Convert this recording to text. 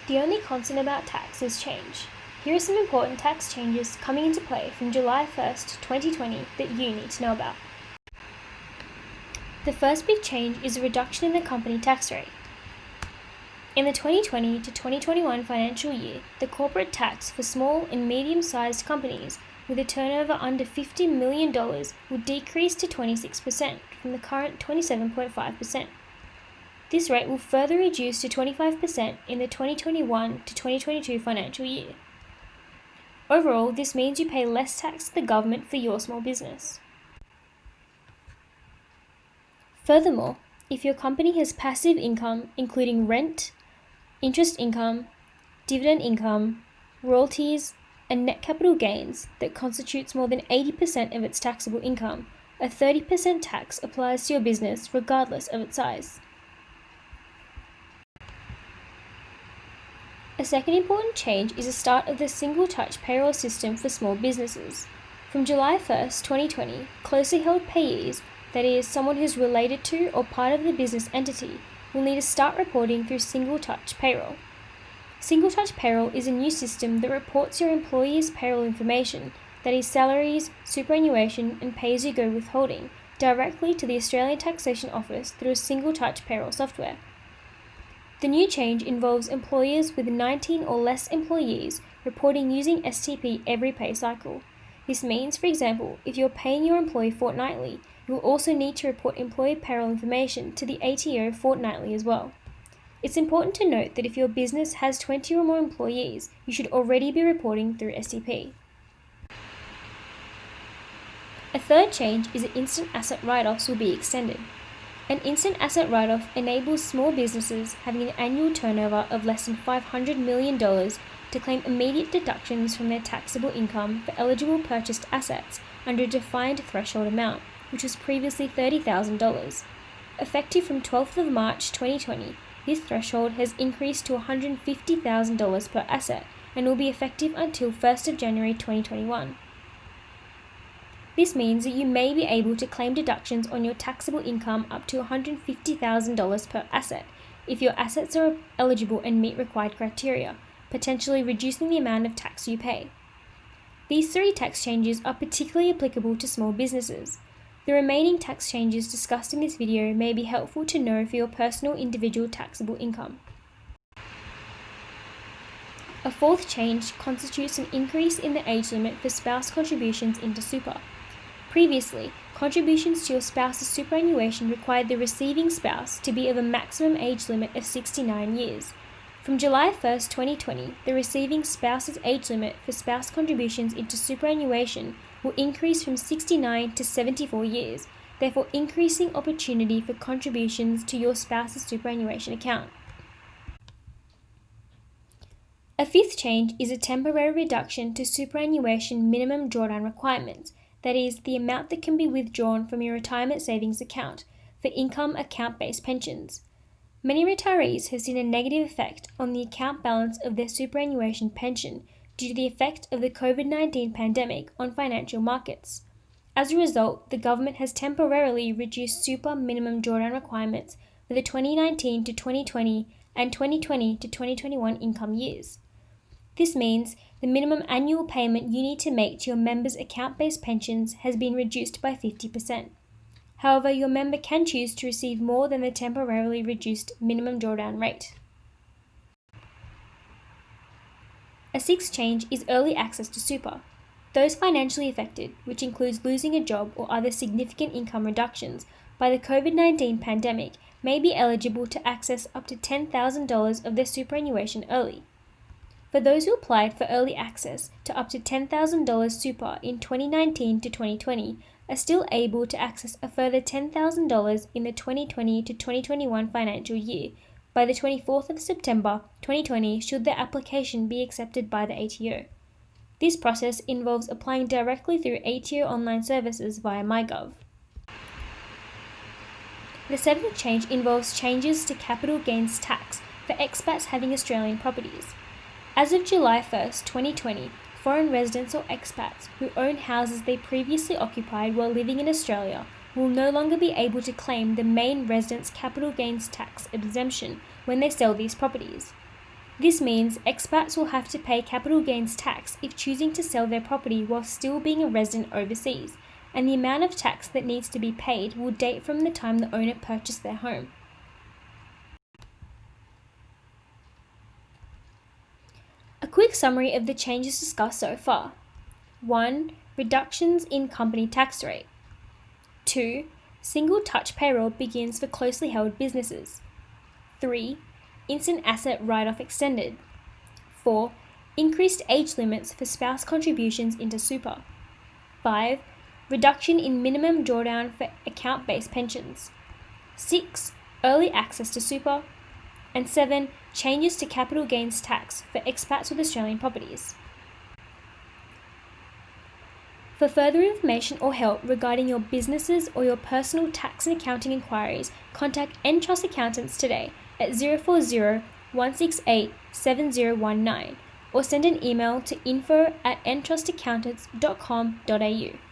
The only constant about tax is change. Here are some important tax changes coming into play from July 1st, 2020 that you need to know about. The first big change is a reduction in the company tax rate. In the 2020 to 2021 financial year, the corporate tax for small and medium-sized companies with a turnover under $50 million will decrease to 26% from the current 27.5%. This rate will further reduce to 25% in the 2021 to 2022 financial year. Overall, this means you pay less tax to the government for your small business. Furthermore, if your company has passive income including rent, interest income, dividend income, royalties, and net capital gains that constitutes more than 80% of its taxable income, a 30% tax applies to your business regardless of its size. A second important change is the start of the single-touch payroll system for small businesses. From July 1st, 2020, closely held payees, that is, someone who's related to or part of the business entity, will need to start reporting through single-touch payroll. Single-touch payroll is a new system that reports your employees' payroll information, that is, salaries, superannuation, and pay-as-you-go withholding, directly to the Australian Taxation Office through a single-touch payroll software. The new change involves employers with 19 or less employees reporting using STP every pay cycle. This means, for example, if you're paying your employee fortnightly, you will also need to report employee payroll information to the ATO fortnightly as well. It's important to note that if your business has 20 or more employees, you should already be reporting through STP. A third change is that instant asset write-offs will be extended. An instant asset write-off enables small businesses having an annual turnover of less than $500 million to claim immediate deductions from their taxable income for eligible purchased assets under a defined threshold amount, which was previously $30,000. Effective from 12th of March 2020, this threshold has increased to $150,000 per asset and will be effective until 1st of January 2021. This means that you may be able to claim deductions on your taxable income up to $150,000 per asset if your assets are eligible and meet required criteria, potentially reducing the amount of tax you pay. These three tax changes are particularly applicable to small businesses. The remaining tax changes discussed in this video may be helpful to know for your personal individual taxable income. A fourth change constitutes an increase in the age limit for spouse contributions into super. Previously, contributions to your spouse's superannuation required the receiving spouse to be of a maximum age limit of 69 years. From July 1st, 2020, the receiving spouse's age limit for spouse contributions into superannuation will increase from 69 to 74 years, therefore increasing opportunity for contributions to your spouse's superannuation account. A fifth change is a temporary reduction to superannuation minimum drawdown requirements, that is, the amount that can be withdrawn from your retirement savings account for income account-based pensions. Many retirees have seen a negative effect on the account balance of their superannuation pension due to the effect of the COVID-19 pandemic on financial markets. As a result, the government has temporarily reduced super minimum drawdown requirements for the 2019 to 2020 and 2020 to 2021 income years. This means the minimum annual payment you need to make to your members' account-based pensions has been reduced by 50%. However, your member can choose to receive more than the temporarily reduced minimum drawdown rate. A sixth change is early access to super. Those financially affected, which includes losing a job or other significant income reductions by the COVID-19 pandemic, may be eligible to access up to $10,000 of their superannuation early. For those who applied for early access to up to $10,000 super in 2019 to 2020 are still able to access a further $10,000 in the 2020 to 2021 financial year by the 24th of September 2020 should their application be accepted by the ATO. This process involves applying directly through ATO online services via MyGov. The seventh change involves changes to capital gains tax for expats having Australian properties. As of July 1st, 2020, foreign residents or expats who own houses they previously occupied while living in Australia will no longer be able to claim the main residence capital gains tax exemption when they sell these properties. This means expats will have to pay capital gains tax if choosing to sell their property while still being a resident overseas, and the amount of tax that needs to be paid will date from the time the owner purchased their home. A quick summary of the changes discussed so far. 1. Reductions in company tax rate. 2. Single touch payroll begins for closely held businesses. 3. Instant asset write-off extended. 4. Increased age limits for spouse contributions into super. 5. Reduction in minimum drawdown for account-based pensions. 6. Early access to super. And 7. Changes to capital gains tax for expats with Australian properties. For further information or help regarding your businesses or your personal tax and accounting inquiries, contact Entrust Accountants today at 040 168 7019 or send an email to info@entrustaccountants.com.au.